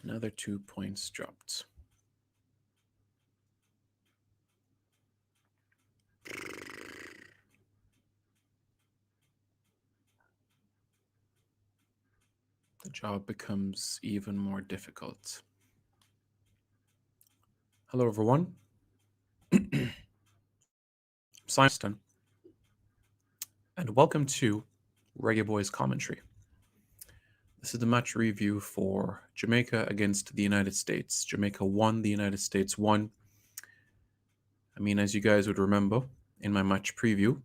Another 2 points dropped. The job becomes even more difficult. Hello, everyone. Simon, and welcome to Reggae Boys Commentary. This is the match review for Jamaica against the United States. Jamaica won, the United States won. I mean, as you guys would remember, in my match preview,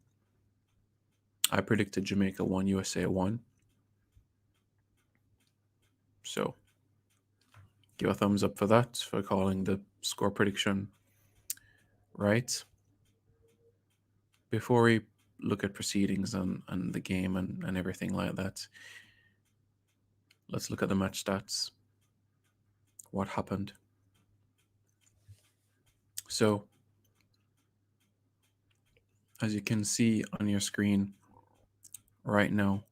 I predicted Jamaica won, USA won. So, give a thumbs up for that, for calling the score prediction right. Before we look at proceedings and the game and everything like that, let's look at the match stats. What happened? So, as you can see on your screen right now,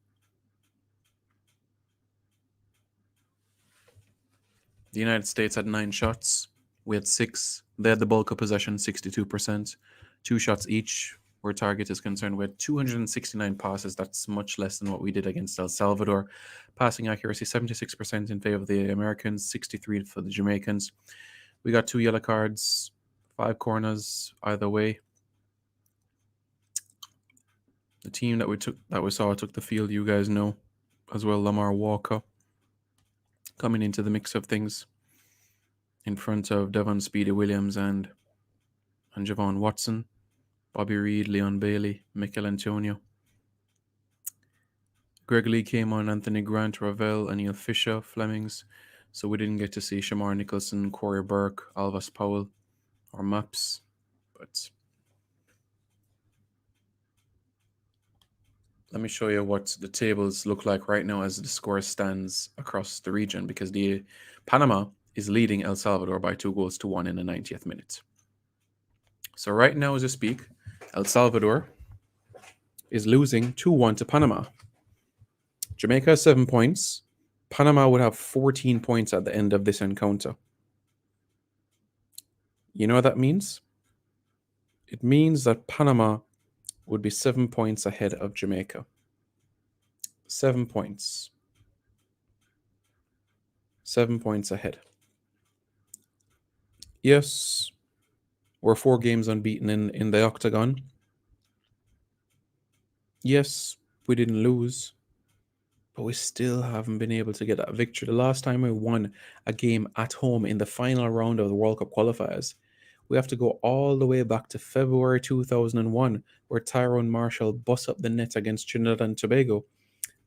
the United States had 9 shots. We had 6. They had the bulk of possession, 62%. 2 shots each where target is concerned. We had 269 passes. That's much less than what we did against El Salvador. Passing accuracy, 76% in favor of the Americans, 63% for the Jamaicans. We got 2 yellow cards, 5 corners either way. The team that we saw took the field, you guys know as well. Lamar Walker coming into the mix of things in front of Devon Speedy Williams and Javon Watson, Bobby Reed, Leon Bailey, Mikel Antonio. Greg Lee came on, Anthony Grant, Ravel, Anil Fisher, Flemings. So we didn't get to see Shamar Nicholson, Corey Burke, Alvis Powell, or Maps. But let me show you what the tables look like right now as the score stands across the region, because the Panama is leading El Salvador by 2-1 in the 90th minute. So right now as I speak, El Salvador is losing 2-1 to Panama. Jamaica has 7 points. Panama would have 14 points at the end of this encounter. You know what that means? It means that Panama would be 7 points ahead of Jamaica. 7 points. 7 points ahead. Yes, we're 4 games unbeaten in the octagon. Yes, we didn't lose, but we still haven't been able to get that victory. The last time we won a game at home in the final round of the World Cup qualifiers, we have to go all the way back to February 2001, where Tyrone Marshall bust up the net against Trinidad and Tobago.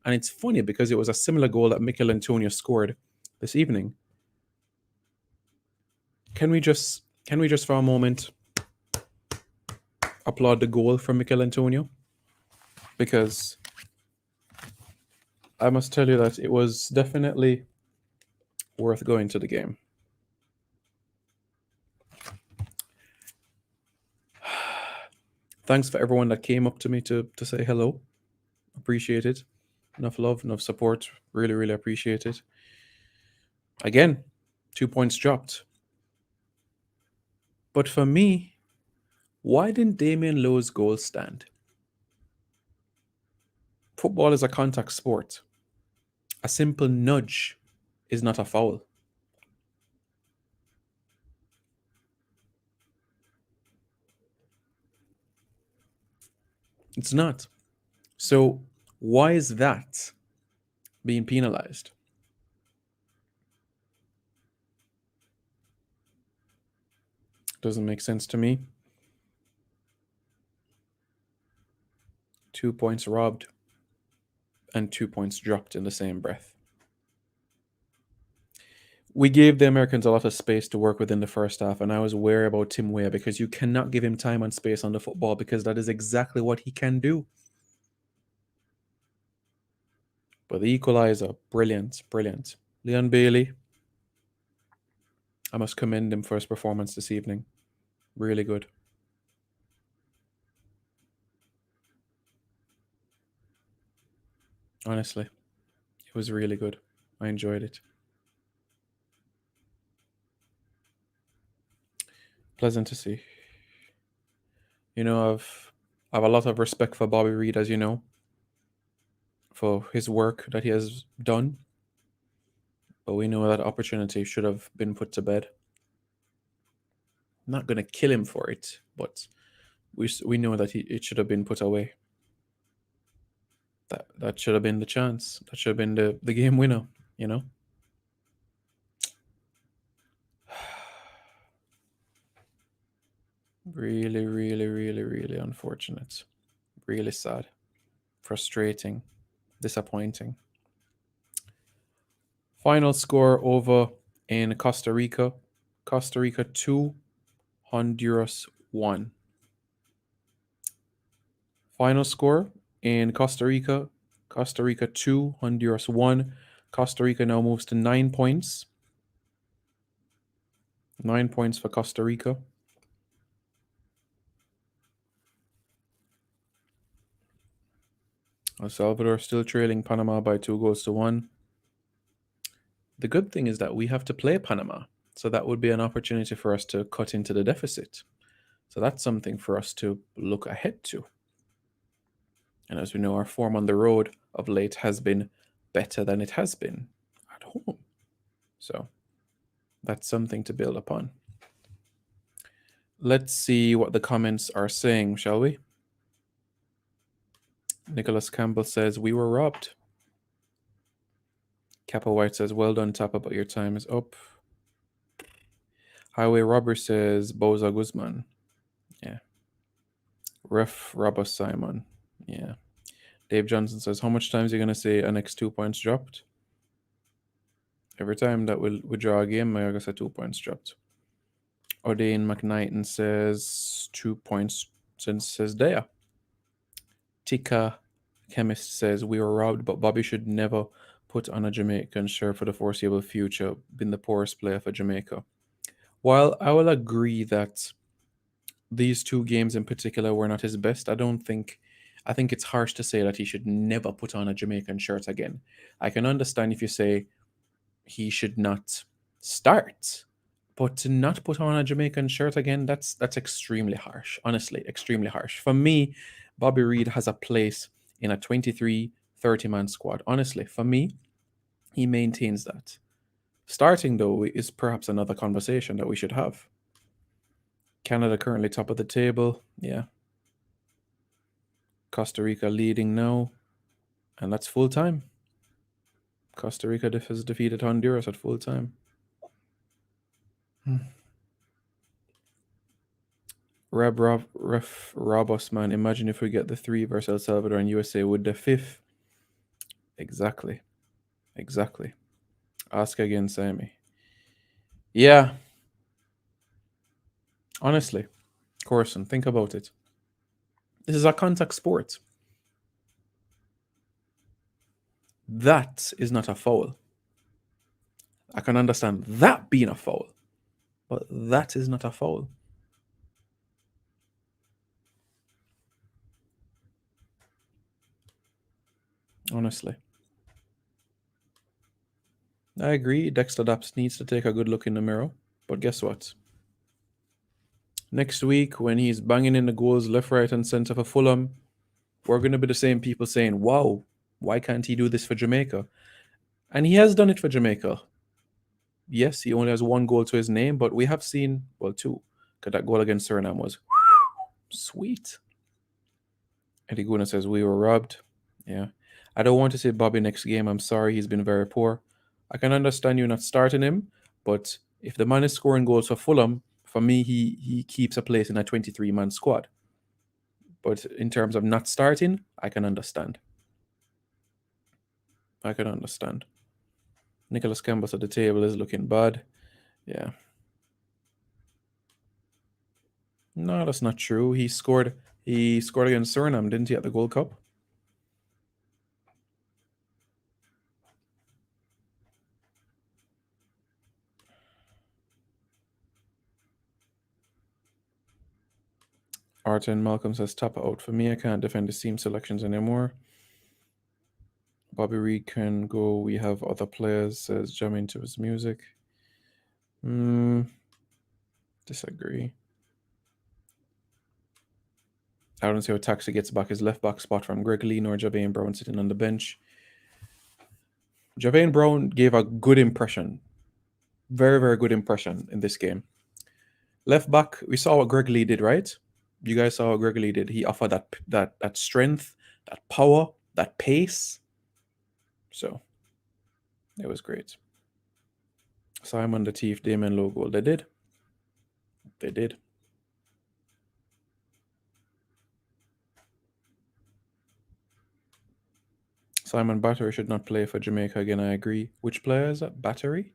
And it's funny because it was a similar goal that Mikel Antonio scored this evening. Can we just for a moment applaud the goal from Mikel Antonio? Because I must tell you that it was definitely worth going to the game. Thanks for everyone that came up to me to say hello. Appreciate it. Enough love, enough support. Really, really appreciate it. Again, 2 points dropped. But for me, why didn't Damian Lowe's goal stand? Football is a contact sport. A simple nudge is not a foul. It's not. So why is that being penalized? Doesn't make sense to me. 2 points robbed and 2 points dropped in the same breath. We gave the Americans a lot of space to work within the first half, and I was wary about Tim Weah because you cannot give him time and space on the football, because that is exactly what he can do. But the equalizer, brilliant, brilliant. Leon Bailey, I must commend him for his performance this evening. Really good. Honestly, it was really good. I enjoyed it. Pleasant to see. You know, I have a lot of respect for Bobby Reed, as you know, for his work that he has done. But we know that opportunity should have been put to bed. I'm not gonna kill him for it, but we know that it should have been put away. That should have been the chance. That should have been the game winner. You know. Really, really, really, really unfortunate. Really sad. Frustrating. Disappointing. Final score over in Costa Rica. Costa Rica 2, Honduras 1. Final score in Costa Rica. Costa Rica 2, Honduras 1. Costa Rica now moves to 9 points. 9 points for Costa Rica. El Salvador still trailing Panama by 2-1. The good thing is that we have to play Panama, so that would be an opportunity for us to cut into the deficit. So that's something for us to look ahead to. And as we know, our form on the road of late has been better than it has been at home. So that's something to build upon. Let's see what the comments are saying, shall we? Nicholas Campbell says, we were robbed. Kappa White says, well done, Tapa, but your time is up. Highway Robber says, Boza Guzman. Yeah. Ref Robber Simon. Yeah. Dave Johnson says, how much times are you going to say an X 2 points dropped? Every time that we draw a game, I'm going to say 2 points dropped. Odane McKnighton says 2 points since says there. Tika Chemist says we were robbed, but Bobby should never put on a Jamaican shirt for the foreseeable future. Been the poorest player for Jamaica. While I will agree that these two games in particular were not his best, I think it's harsh to say that he should never put on a Jamaican shirt again. I can understand if you say he should not start, but to not put on a Jamaican shirt again, that's extremely harsh. Honestly, extremely harsh. For me, Bobby Reed has a place in a 23, 30-man squad. Honestly, for me, he maintains that. Starting, though, is perhaps another conversation that we should have. Canada currently top of the table. Yeah. Costa Rica leading now. And that's full time. Costa Rica has defeated Honduras at full time. Ref Robos, man. Imagine if we get the 3 versus El Salvador and USA with the 5th. Exactly. Exactly. Ask again, Sammy. Yeah. Honestly, Corson, think about it. This is a contact sport. That is not a foul. I can understand that being a foul, but that is not a foul. Honestly. I agree. Dexter Daps needs to take a good look in the mirror. But guess what? Next week, when he's banging in the goals left, right, and center for Fulham, we're going to be the same people saying, wow, why can't he do this for Jamaica? And he has done it for Jamaica. Yes, he only has 1 goal to his name, but we have seen, well, 2. Because that goal against Suriname was sweet. Eddie Guna says, we were robbed. Yeah. I don't want to say Bobby next game. I'm sorry. He's been very poor. I can understand you not starting him, but if the man is scoring goals for Fulham, for me, he keeps a place in a 23-man squad. But in terms of not starting, I can understand. I can understand. Nicholas Campbell at the table is looking bad. Yeah. No, that's not true. He scored against Suriname, didn't he, at the Gold Cup? Arton Malcolm says top out. For me, I can't defend the team selections anymore. Bobby Reed can go. We have other players, says jamming to his music. Disagree. I don't see how Taxi gets back his left back spot from Greg Lee nor Javain Brown sitting on the bench. Javain Brown gave a good impression. Very, very good impression in this game. Left back, we saw what Greg Lee did, right? You guys saw what Greg Lee did. He offered that strength, that power, that pace. So it was great. Simon the Thief, Damon Logo. They did. They did. Simon Battery should not play for Jamaica again. I agree. Which player is that? Battery?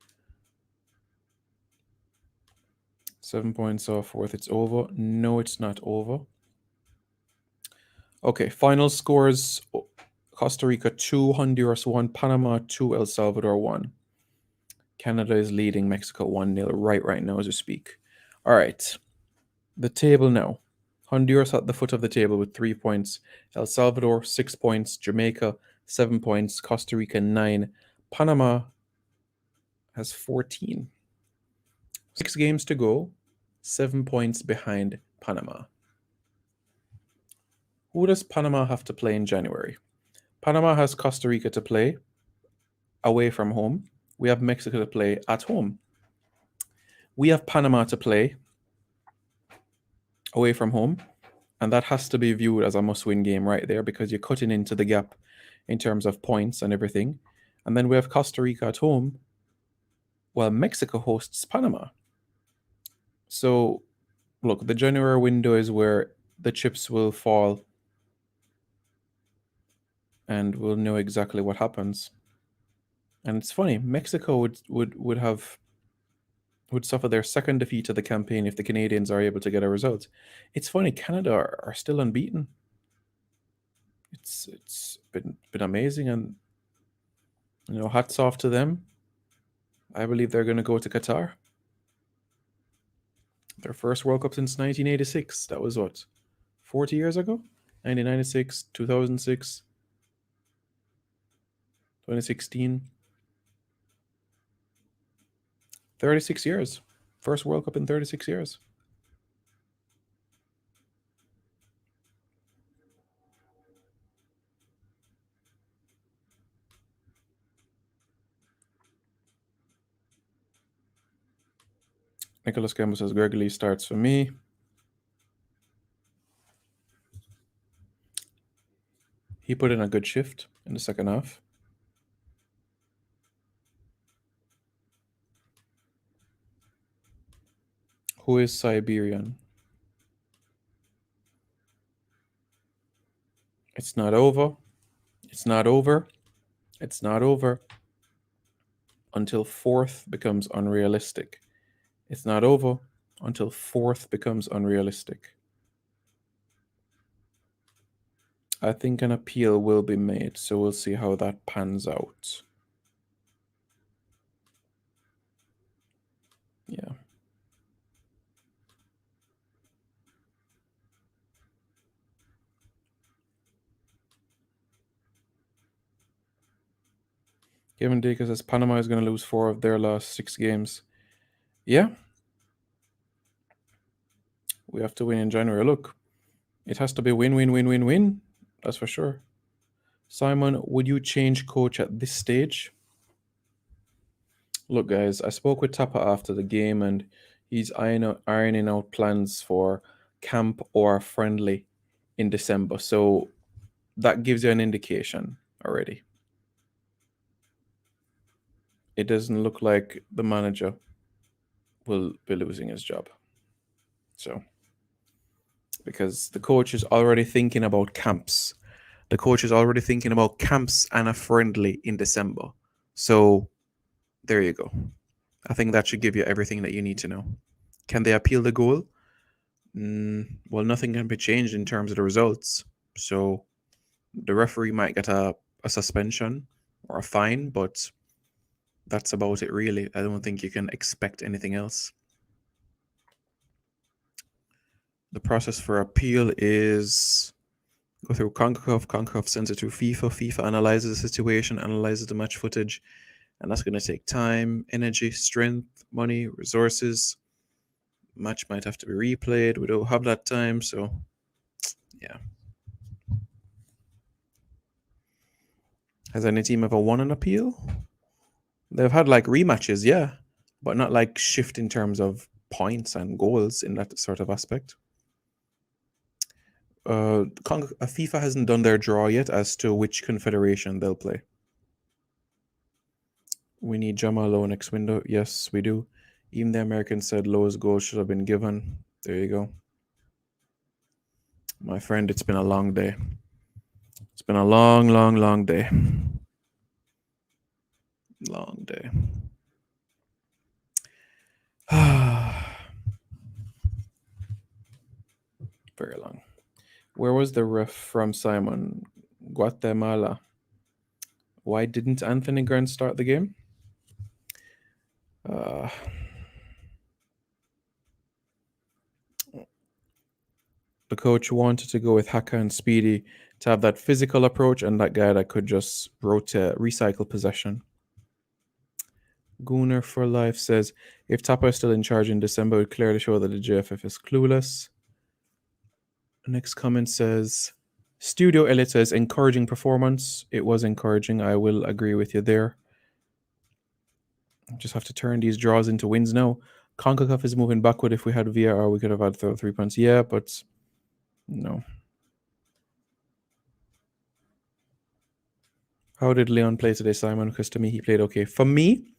7 points off fourth. It's over. No, it's not over. Okay, final scores. Costa Rica 2, Honduras 1, Panama 2, El Salvador 1. Canada is leading Mexico 1-0 right now as we speak. All right. The table now. Honduras at the foot of the table with 3 points. El Salvador 6 points. Jamaica 7 points. Costa Rica 9. Panama has 14. 6 games to go. 7 points behind Panama. Who does Panama have to play in January? Panama has Costa Rica to play away from home. We have Mexico to play at home. We have Panama to play away from home. And that has to be viewed as a must-win game right there because you're cutting into the gap in terms of points and everything. And then we have Costa Rica at home while Mexico hosts Panama. So, look, the January window is where the chips will fall and we'll know exactly what happens. And it's funny, Mexico would suffer their second defeat of the campaign if the Canadians are able to get a result. It's funny, Canada are still unbeaten. It's been amazing, and hats off to them. I believe they're going to go to Qatar. Their first World Cup since 1986. That was what, 40 years ago? 1996, 2006, 2016. 36 years. First World Cup in 36 years. Nicholas Campbell says Greg Lee starts for me. He put in a good shift in the second half. Who is Siberian? It's not over. It's not over. It's not over until fourth becomes unrealistic. It's not over until fourth becomes unrealistic. I think an appeal will be made, so we'll see how that pans out. Yeah. Kevin Dacre says Panama is going to lose 4 of their last 6 games. Yeah. We have to win in January. Look, it has to be win, win, win, win, win. That's for sure. Simon, would you change coach at this stage? Look, guys, I spoke with Tapa after the game, and he's ironing out plans for camp or friendly in December. So that gives you an indication already. It doesn't look like the manager will be losing his job. So, because the coach is already thinking about camps. The coach is already thinking about camps and a friendly in December. So, there you go. I think that should give you everything that you need to know. Can they appeal the goal? Well, nothing can be changed in terms of the results. So, the referee might get a suspension or a fine, but that's about it, really. I don't think you can expect anything else. The process for appeal is go through CONCACAF. CONCACAF sends it to FIFA. FIFA analyzes the situation, analyzes the match footage, and that's going to take time, energy, strength, money, resources. Match might have to be replayed. We don't have that time, so Yeah. Has any team ever won an appeal? They've had like rematches, yeah, but not like shift in terms of points and goals in that sort of aspect. FIFA hasn't done their draw yet as to which confederation they'll play. We need Jamal Lowe next window. Yes, we do. Even the Americans said Lowe's goal should have been given. There you go. My friend, it's been a long day. It's been a long, long, long day. Long day. Very long. Where was the ref from, Simon? Guatemala. Why didn't Anthony Grant start the game? The coach wanted to go with Haka and Speedy to have that physical approach and that guy that could just recycle possession. Gooner for Life says, if Tapa is still in charge in December, it would clearly show that the JFF is clueless. The next comment says, Studio Elite says, encouraging performance. It was encouraging. I will agree with you there. Just have to turn these draws into wins now. CONCACAF is moving backward. If we had VAR, we could have had 3 points. Yeah, but no. How did Leon play today, Simon? Because to me, he played okay. For me,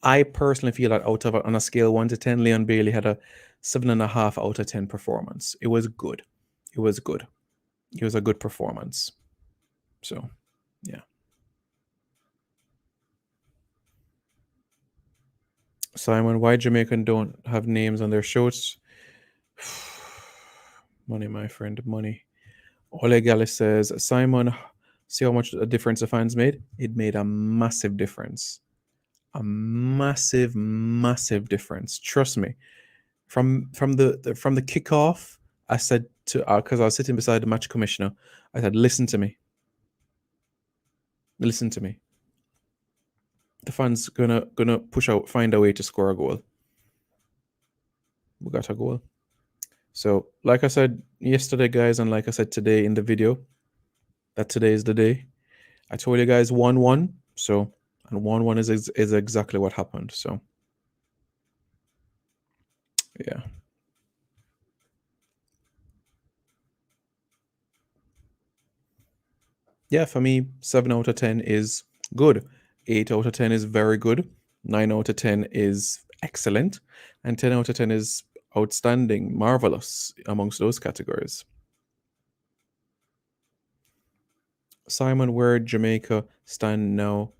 I personally feel that on a scale 1 to 10, Leon Bailey had a 7.5 out of 10 performance. It was good. It was good. It was a good performance. So, yeah. Simon, why Jamaican don't have names on their shirts? Money, my friend, money. Ole Gallis says, Simon, see how much a difference the fans made? It made a massive difference. A massive, massive difference. Trust me. From the kickoff, I said to because I was sitting beside the match commissioner, I said, listen to me. Listen to me. The fans gonna push out, find a way to score a goal. We got a goal. So, like I said yesterday, guys, and like I said today in the video, that today is the day. I told you guys 1-1. So, and 1-1 is exactly what happened. So, yeah. Yeah, for me, 7 out of 10 is good. 8 out of 10 is very good. 9 out of 10 is excellent. And 10 out of 10 is outstanding, marvelous amongst those categories. Simon, where Jamaica stand now?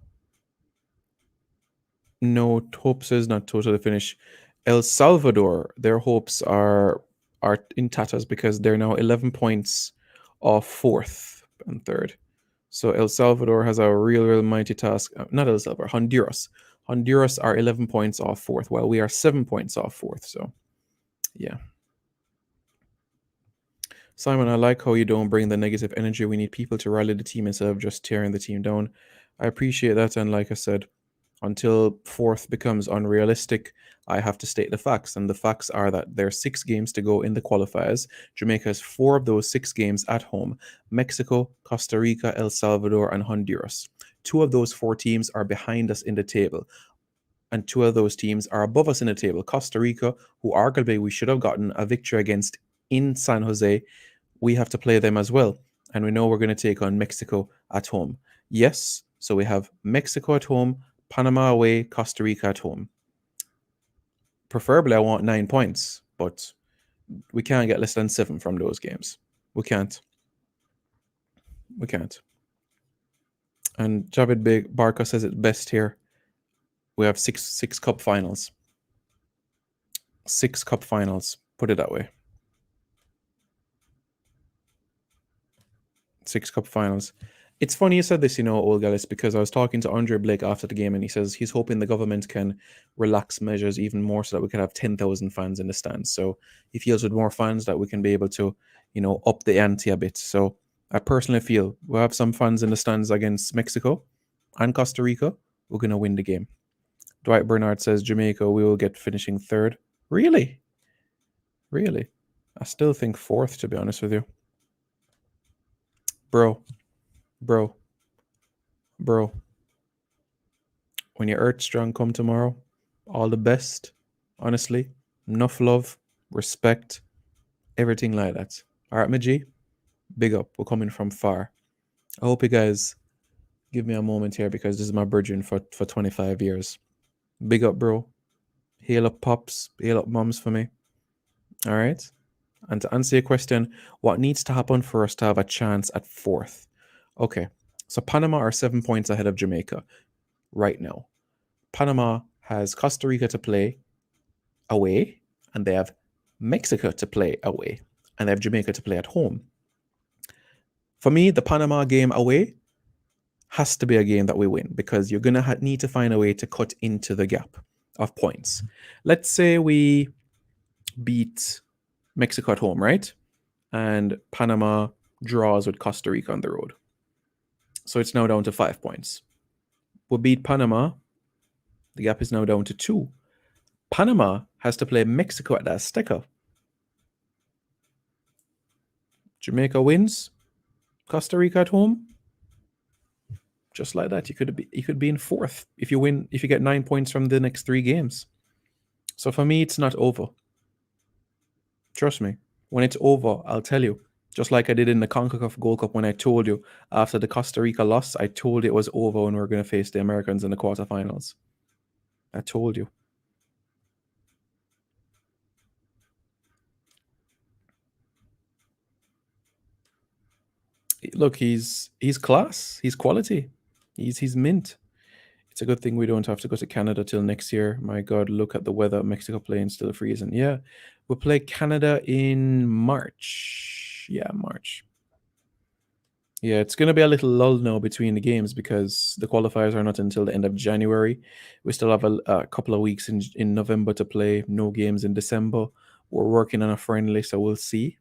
No, hopes is not totally finished. El Salvador, their hopes are in tatters because they're now 11 points off fourth and third. So El Salvador has a real mighty task. Not El Salvador, Honduras. Honduras are 11 points off fourth, while we are 7 points off fourth. So, yeah. Simon, I like how you don't bring the negative energy. We need people to rally the team instead of just tearing the team down. I appreciate that. And like I said, until fourth becomes unrealistic, I have to state the facts. And the facts are that there are 6 games to go in the qualifiers. Jamaica has 4 of those 6 games at home: Mexico, Costa Rica, El Salvador, and Honduras. 2 of those 4 teams are behind us in the table. And 2 of those teams are above us in the table. Costa Rica, who arguably we should have gotten a victory against in San Jose, we have to play them as well. And we know we're going to take on Mexico at home. Yes, so we have Mexico at home, Panama away, Costa Rica at home. Preferably, I want 9 points, but we can't get less than 7 from those games. We can't. We can't. And Javid Barca says it best here. We have six cup finals. 6 cup finals. Put it that way. 6 cup finals. It's funny you said this, old guys, because I was talking to Andre Blake after the game, and he says he's hoping the government can relax measures even more so that we can have 10,000 fans in the stands. So he feels with more fans that we can be able to, up the ante a bit. So I personally feel we'll have some fans in the stands against Mexico and Costa Rica. We're going to win the game. Dwight Bernard says Jamaica, we will get finishing third. Really? Really? I still think fourth, to be honest with you. Bro, bro, bro. When your Earth Strong come tomorrow, all the best. Honestly, enough love, respect, everything like that. All right, my G, big up. We're coming from far. I hope you guys give me a moment here because this is my bridging for 25 years. Big up, bro. Hail up pops, hail up moms for me. All right. And to answer your question, what needs to happen for us to have a chance at fourth? Okay. So Panama are 7 points ahead of Jamaica right now. Panama has Costa Rica to play away, and they have Mexico to play away, and they have Jamaica to play at home. For me, the Panama game away has to be a game that we win because you're going to need to find a way to cut into the gap of points. Let's say we beat Mexico at home, right? And Panama draws with Costa Rica on the road. So it's now down to 5 points. We beat Panama. The gap is now down to 2. Panama has to play Mexico at the Azteca. Jamaica wins. Costa Rica at home. Just like that, you could be in fourth if you win, if you get 9 points from the next 3 games. So for me, it's not over. Trust me. When it's over, I'll tell you. Just like I did in the CONCACAF Gold Cup when I told you after the Costa Rica loss, I told you it was over when we were going to face the Americans in the quarterfinals. I told you. Look, he's class. He's quality. He's mint. It's a good thing we don't have to go to Canada till next year. My God, look at the weather. Mexico playing still freezing. Yeah, we'll play Canada in March. Yeah, March. Yeah, it's going to be a little lull now between the games because the qualifiers are not until the end of January. We still have a couple of weeks in November to play. No games in December. We're working on a friendly, so we'll see.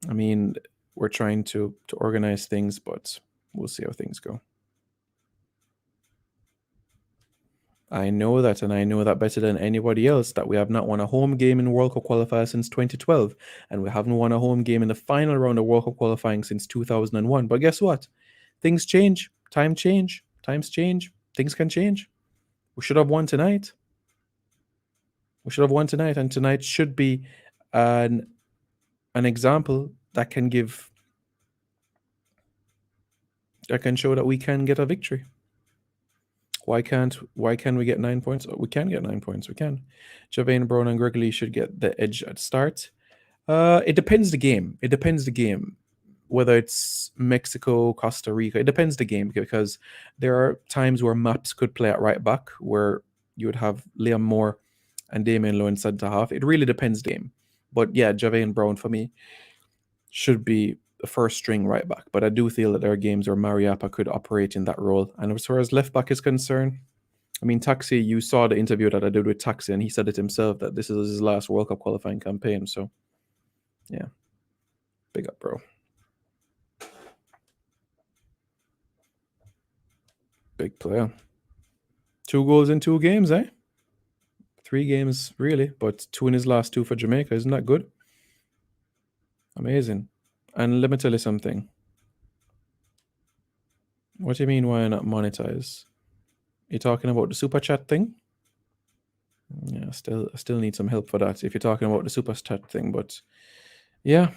I mean, we're trying to organize things, but we'll see how things go. I know that, and I know that better than anybody else, that we have not won a home game in World Cup qualifier since 2012, and we haven't won a home game in the final round of World Cup qualifying since 2001. But guess what? Things change, times change, things can change. We should have won tonight. We should have won tonight, and tonight should be an example that can show that we can get a victory. Why can't we get 9 points? We can get 9 points. We can. Javane Brown and Greg Lee should get the edge at start. It depends the game. It depends the game. Whether it's Mexico, Costa Rica, it depends the game because there are times where Maps could play at right back where you would have Liam Moore and Damien Lowe in centre half. It really depends the game. But yeah, Javane Brown for me should be the first string right back. But I do feel that there are games where Mariappa could operate in that role. And as far as left back is concerned, I mean, Taxi, you saw the interview that I did with Taxi, and he said it himself that this is his last World Cup qualifying campaign. So, yeah, big up, bro. Big player. 2 goals in 2 games, eh? 3 games, really, but 2 in his last 2 for Jamaica. Isn't that good? Amazing. And let me tell you something. What do you mean, why not monetize? You talking about the super chat thing? Yeah, I still need some help for that if you're talking about the super chat thing, but yeah.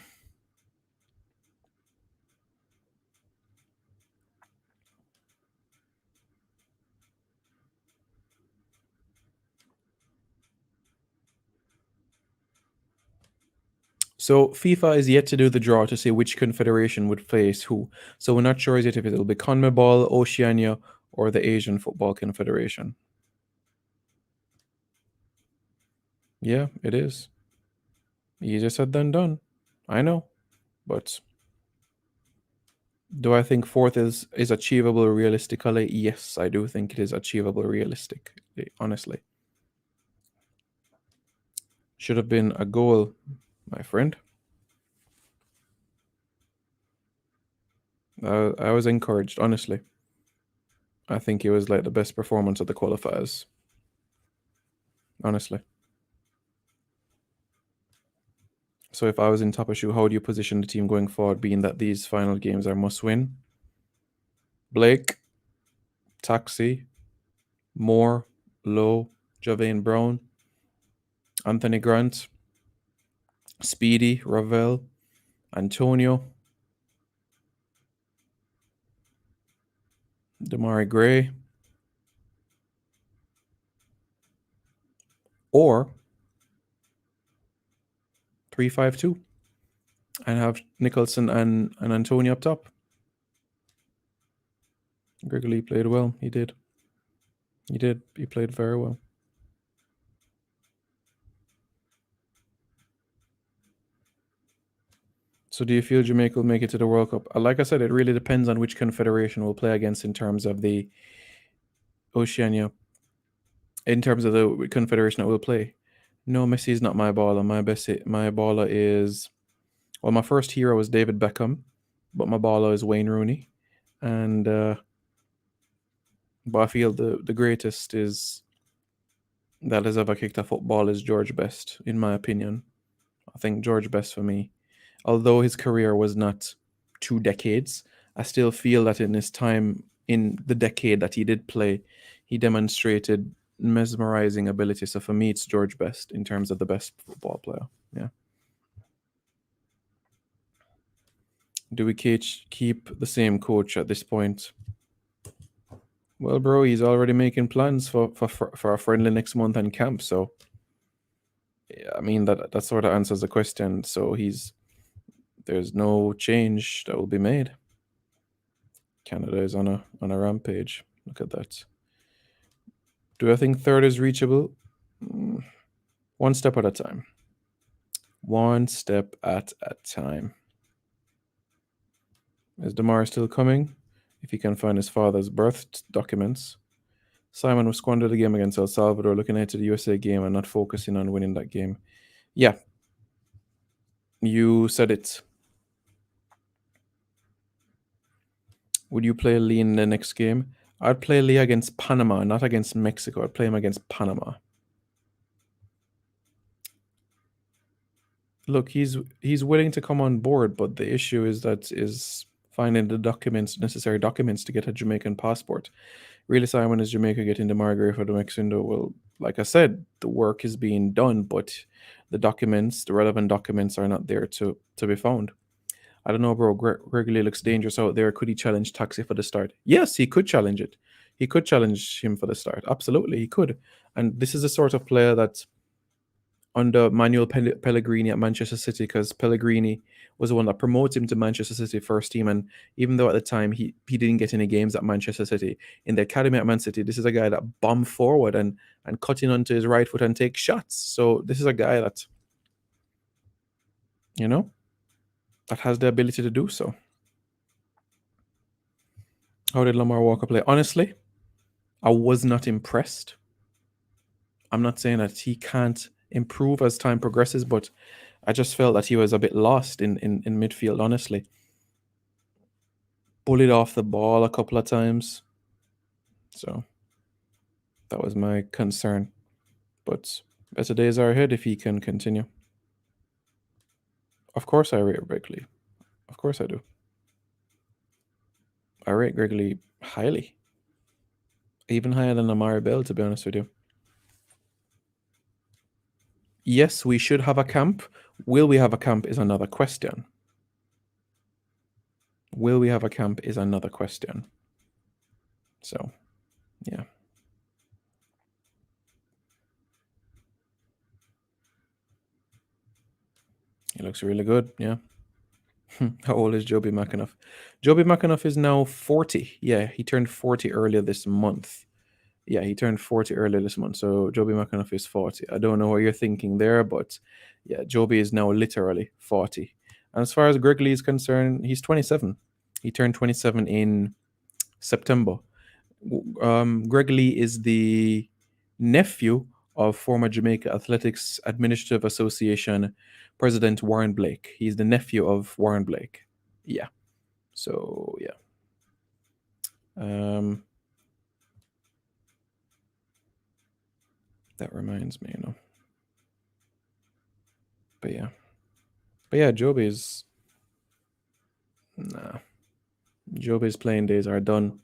So FIFA is yet to do the draw to see which confederation would face who. So we're not sure yet if it'll be CONMEBOL, Oceania, or the Asian Football Confederation. Yeah, it is. Easier said than done. I know. But do I think fourth is achievable realistically? Yes, I do think it is achievable realistically, honestly. Should have been a goal, my friend. I was encouraged, honestly. I think it was like the best performance of the qualifiers. Honestly. So if I was in Tapashu, how would you position the team going forward, being that these final games are must win? Blake, Taxi, Moore, Lowe, Javane Brown, Anthony Grant, Speedy, Ravel, Antonio, Damari Gray, or 3-5-2 and have Nicholson and Antonio up top. Grigley played well. He did. He did. He played very well. So do you feel Jamaica will make it to the World Cup? Like I said, it really depends on which confederation we'll play against in terms of the Oceania, in terms of the confederation that we'll play. No, Messi is not my baller. My baller is, well, my first hero was David Beckham, but my baller is Wayne Rooney. And but I feel the greatest is that has ever kicked a football is George Best, in my opinion. I think George Best for me. Although his career was not 2 decades, I still feel that in his time, in the decade that he did play, he demonstrated mesmerizing ability. So for me, it's George Best in terms of the best football player. Yeah. Do we keep the same coach at this point? Well, bro, he's already making plans for a friendly next month in camp. So, yeah, I mean that sort of answers the question. So there's no change that will be made. Canada is on a rampage. Look at that. Do I think third is reachable? One step at a time. One step at a time. Is Damar still coming? If he can find his father's birth documents. Simon will squander the game against El Salvador, looking ahead to the USA game and not focusing on winning that game. Yeah. You said it. Would you play Lee in the next game? I'd play Lee against Panama, not against Mexico. I'd play him against Panama. Look, he's willing to come on board, but the issue is finding the necessary documents to get a Jamaican passport. Really, Simon, is Jamaica getting the Margaret for the next window? Well, like I said, the work is being done, but the relevant documents are not there to be found. I don't know, bro. Gregory looks dangerous out there. Could he challenge Taxi for the start? Yes, he could challenge it. He could challenge him for the start. Absolutely, he could. And this is the sort of player that under Manuel Pellegrini at Manchester City, because Pellegrini was the one that promoted him to Manchester City first team. And even though at the time he didn't get any games at Manchester City, in the academy at Man City, this is a guy that bomb forward and cutting onto his right foot and take shots. So this is a guy that, that has the ability to do so. How did Lamar Walker play? Honestly, I was not impressed. I'm not saying that he can't improve as time progresses, but I just felt that he was a bit lost in midfield, honestly. Bullied off the ball a couple of times. So that was my concern. But better days are ahead if he can continue. Of course I rate Wrigley. Of course I do. I rate Wrigley highly. Even higher than Amari Bell, to be honest with you. Yes, we should have a camp. Will we have a camp is another question. Will we have a camp is another question. So, yeah. He looks really good, yeah. How old is Joby McAnuff? Joby McAnuff is now 40. Yeah, he turned 40 earlier this month. Yeah, he turned 40 earlier this month. So Joby McAnuff is 40. I don't know what you're thinking there, but yeah, Joby is now literally 40. And as far as Greg Lee is concerned, he's 27. He turned 27 in September. Greg Lee is the nephew of former Jamaica Athletics Administrative Association President Warren Blake. He's the nephew of Warren Blake. Yeah. So yeah. That reminds me, But yeah. But yeah, Joby's nah. Joby's playing days are done.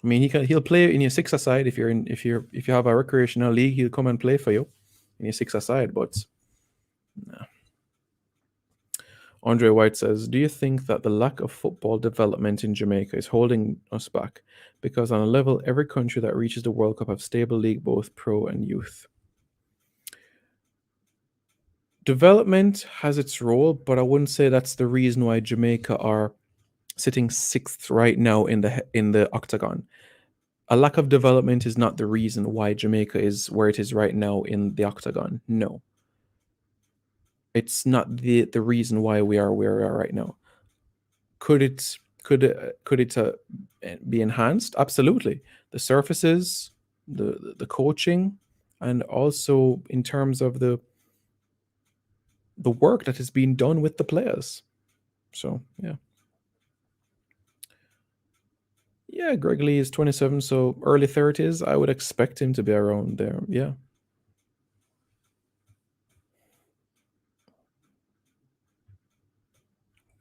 I mean, he'll play in your six-a-side if you have a recreational league, he'll come and play for you in your six-a-side. But nah. Andre White says, "Do you think that the lack of football development in Jamaica is holding us back? Because on a level, every country that reaches the World Cup have stable league, both pro and youth." Development has its role, but I wouldn't say that's the reason why Jamaica are sitting sixth right now in the octagon. A lack of development is not the reason why Jamaica is where it is right now in the octagon. No, it's not the reason why we are where we are right now. Could it be enhanced? Absolutely. The surfaces, the coaching, and also in terms of the work that is being done with the players. So yeah. Yeah, Greg Lee is 27, so early 30s. I would expect him to be around there. Yeah.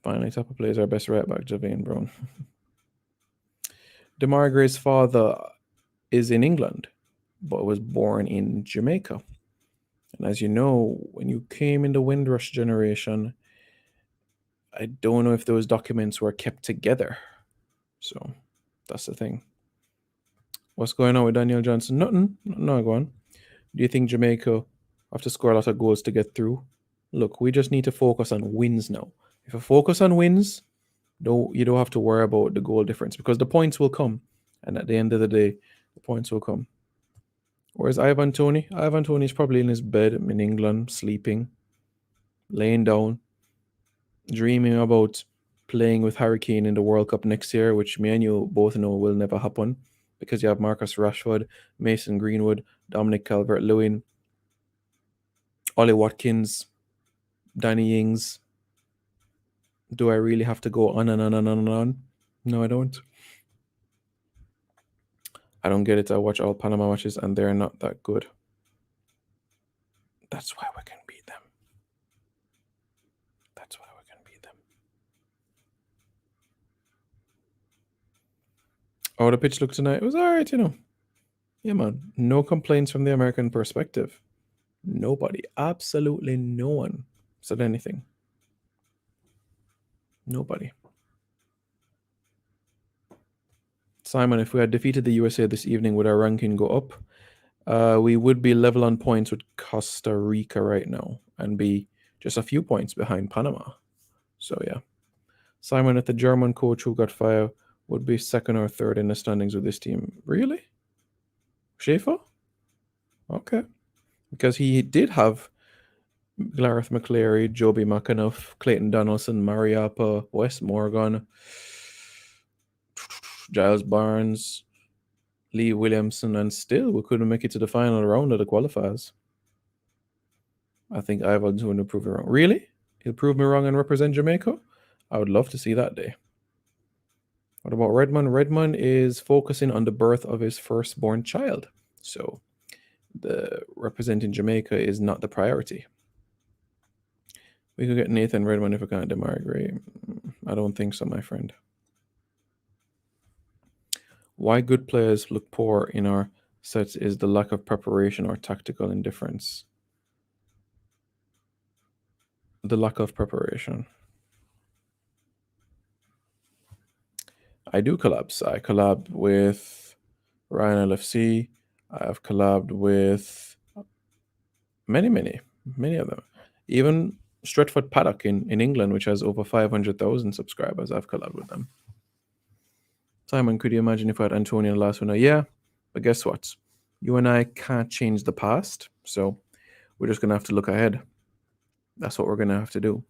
Finally, Tapa plays our best right back, Javane Brown. Demar Gray's father is in England, but was born in Jamaica. And as you know, when you came in the Windrush generation, I don't know if those documents were kept together. So that's the thing. What's going on with Daniel Johnson? Nothing. No, go on. Do you think Jamaica have to score a lot of goals to get through? Look, we just need to focus on wins now. If you focus on wins, you don't have to worry about the goal difference because the points will come. And at the end of the day, the points will come. Where's Ivan Toney? Ivan Toney's probably in his bed in England, sleeping, laying down, dreaming about playing with Harry Kane in the World Cup next year, which me and you both know will never happen because you have Marcus Rashford, Mason Greenwood, Dominic Calvert-Lewin, Ollie Watkins, Danny Ings. Do I really have to go on and on and on and on? No, I don't. I don't get it. I watch all Panama matches and they're not that good. That's why we can beat them. That's why we can beat them. Oh, the pitch looked tonight. It was all right, you know. Yeah, man. No complaints from the American perspective. Nobody, absolutely no one said anything. Nobody. Simon, if we had defeated the USA this evening, would our ranking go up? We would be level on points with Costa Rica right now and be just a few points behind Panama. So, yeah. Simon, if the German coach who got fired would be second or third in the standings with this team. Really? Schaefer? Okay. Because he did have Gareth McCleary, Joby McAnuff, Clayton Donaldson, Mariapa, Wes Morgan, Giles Barnes, Lee Williamson, and still we couldn't make it to the final round of the qualifiers. I think Ivan's going to prove me wrong. Really? He'll prove me wrong and represent Jamaica? I would love to see that day. What about Redmond? Redmond is focusing on the birth of his firstborn child. So the representing Jamaica is not the priority. We could get Nathan Redmond if we can't Demar Gray. I don't think so, my friend. Why good players look poor in our sets is the lack of preparation or tactical indifference. The lack of preparation. I do collabs. I collab with Ryan LFC. I have collabed with many of them. Even Stretford Paddock in England, which has over 500,000 subscribers, I've collabed with them. Simon, could you imagine if I had Antonio in the last winner? Yeah, but guess what? You and I can't change the past, so we're just going to have to look ahead. That's what we're going to have to do.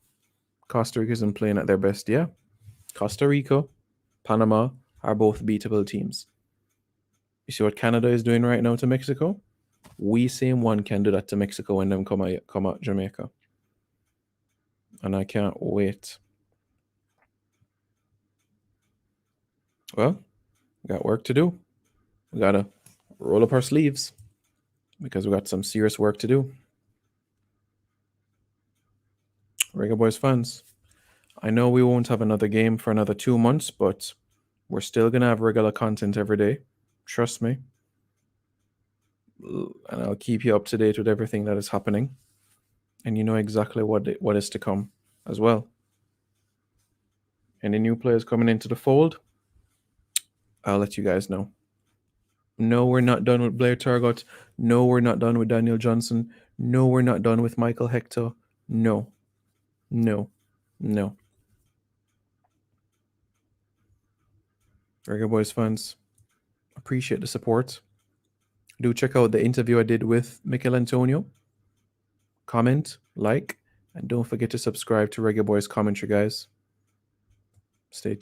Costa Rica isn't playing at their best. Yeah. Costa Rica, Panama are both beatable teams. You see what Canada is doing right now to Mexico? We same one can do that to Mexico and then come out Jamaica. And I can't wait. Well, we got work to do. We got to roll up our sleeves because we got some serious work to do. Reggae Boys fans, I know we won't have another game for another 2 months, but we're still going to have regular content every day. Trust me. And I'll keep you up to date with everything that is happening. And you know exactly what is to come as well. Any new players coming into the fold, I'll let you guys know. No, we're not done with Blair Targott. No, we're not done with Daniel Johnson. No, we're not done with Michael Hector. No. No. No. Reggae Boys fans, appreciate the support. Do check out the interview I did with Mikel Antonio. Comment, like, and don't forget to subscribe to Reggae Boys Commentary, guys. Stay tuned.